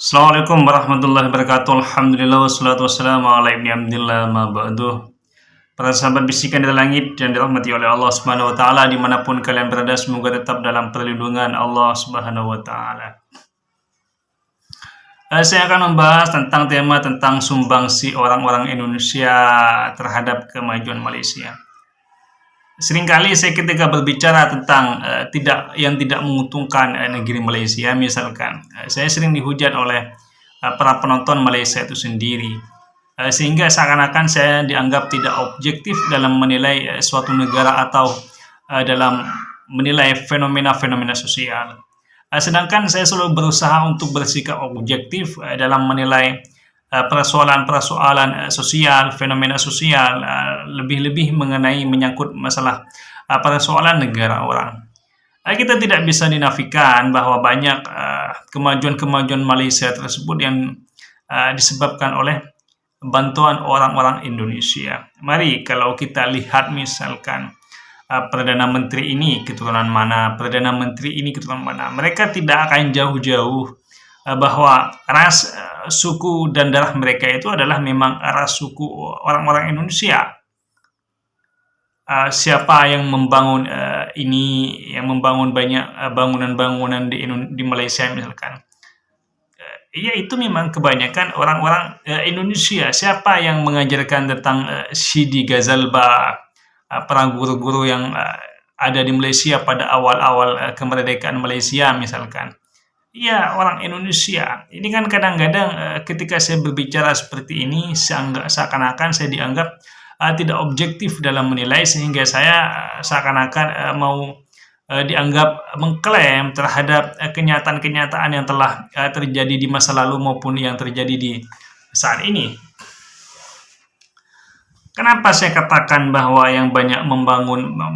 Assalamualaikum warahmatullahi wabarakatuh. Alhamdulillah wassalatu wassalamu ala ibni abdillah ma ba'du. Para sahabat bisikan dari langit yang dirahmati oleh Allah Subhanahu wa taala dimanapun kalian berada, semoga tetap dalam perlindungan Allah Subhanahu wa taala. Saya akan membahas tentang tema tentang sumbangsi orang-orang Indonesia terhadap kemajuan Malaysia. Seringkali saya ketika berbicara tentang tidak menguntungkan negeri Malaysia, misalkan saya sering dihujat oleh para penonton Malaysia itu sendiri, sehingga seakan-akan saya dianggap tidak objektif dalam menilai suatu negara atau dalam menilai fenomena-fenomena sosial. Sedangkan saya selalu berusaha untuk bersikap objektif dalam menilai persoalan-persoalan sosial, fenomena sosial, lebih-lebih mengenai menyangkut masalah persoalan negara orang. Kita tidak bisa dinafikan bahwa banyak kemajuan-kemajuan Malaysia tersebut yang disebabkan oleh bantuan orang-orang Indonesia. Mari kalau kita lihat misalkan Perdana Menteri ini keturunan mana, Perdana Menteri ini keturunan mana, mereka tidak akan jauh-jauh bahwa ras, suku dan darah mereka itu adalah memang ras suku orang-orang Indonesia. Siapa yang membangun yang membangun banyak bangunan-bangunan di Malaysia misalkan, ya itu memang kebanyakan orang-orang Indonesia. Siapa yang mengajarkan tentang Sidi Ghazalba, para guru-guru yang ada di Malaysia pada awal-awal kemerdekaan Malaysia misalkan? Ya, orang Indonesia. Ini kan kadang-kadang ketika saya berbicara seperti ini, seakan-akan saya dianggap tidak objektif dalam menilai, sehingga saya seakan-akan mau dianggap mengklaim terhadap kenyataan-kenyataan yang telah terjadi di masa lalu maupun yang terjadi di saat ini. Kenapa saya katakan bahwa yang banyak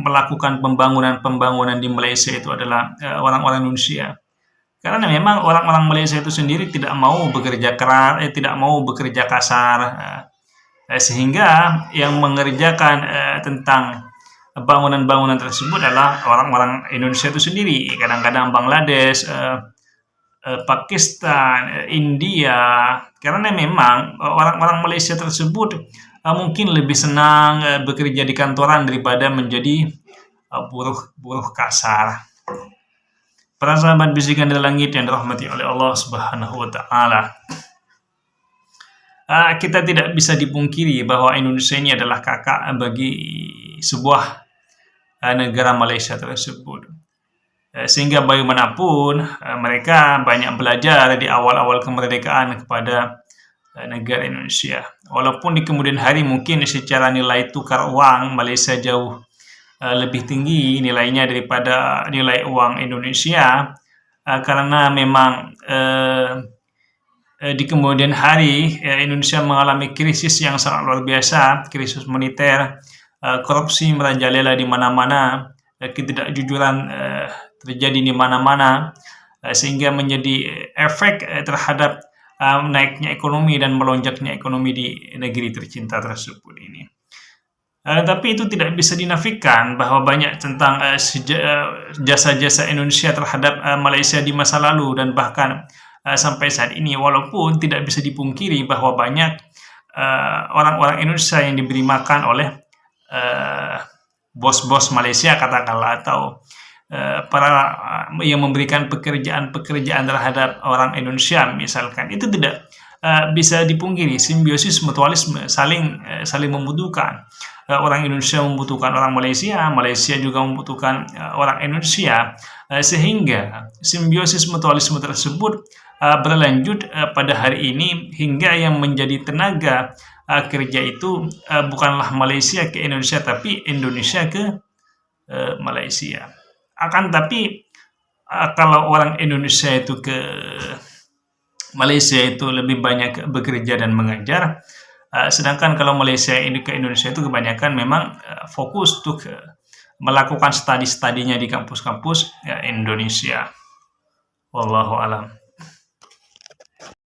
melakukan pembangunan di Malaysia itu adalah orang-orang Indonesia? Karena memang orang-orang Malaysia itu sendiri tidak mau bekerja keras, tidak mau bekerja kasar, sehingga yang mengerjakan tentang bangunan-bangunan tersebut adalah orang-orang Indonesia itu sendiri. Kadang-kadang Bangladesh, Pakistan, India, karena memang orang-orang Malaysia tersebut mungkin lebih senang bekerja di kantoran daripada menjadi buruh kasar. Para sahabat bisikan dari langit yang dirahmati oleh Allah Subhanahu wa taala. Kita tidak bisa dipungkiri bahwa Indonesia ini adalah kakak bagi sebuah negara Malaysia tersebut. Sehingga bagaimanapun mereka banyak belajar di awal-awal kemerdekaan kepada negara Indonesia. Walaupun di kemudian hari mungkin secara nilai tukar uang Malaysia jauh lebih tinggi nilainya daripada nilai uang Indonesia, karena memang di kemudian hari Indonesia mengalami krisis yang sangat luar biasa, krisis moneter, korupsi merajalela di mana-mana, ketidakjujuran terjadi di mana-mana, sehingga menjadi efek terhadap naiknya ekonomi dan melonjaknya ekonomi di negeri tercinta tersebut ini. Tapi itu tidak bisa dinafikan bahwa banyak tentang jasa-jasa Indonesia terhadap Malaysia di masa lalu dan bahkan sampai saat ini, walaupun tidak bisa dipungkiri bahwa banyak orang-orang Indonesia yang diberi makan oleh bos-bos Malaysia katakanlah, atau para yang memberikan pekerjaan terhadap orang Indonesia misalkan. Itu tidak bisa dipungkiri, simbiosis mutualisme, saling membutuhkan. Orang Indonesia membutuhkan orang Malaysia, Malaysia juga membutuhkan orang Indonesia, sehingga simbiosis mutualisme tersebut berlanjut pada hari ini hingga yang menjadi tenaga kerja itu bukanlah Malaysia ke Indonesia, tapi Indonesia ke Malaysia. Akan tapi kalau orang Indonesia itu ke Malaysia itu lebih banyak bekerja dan mengajar, sedangkan kalau Malaysia ini ke Indonesia itu kebanyakan memang fokus untuk melakukan studi-studinya di kampus-kampus Indonesia. Wallahu alam.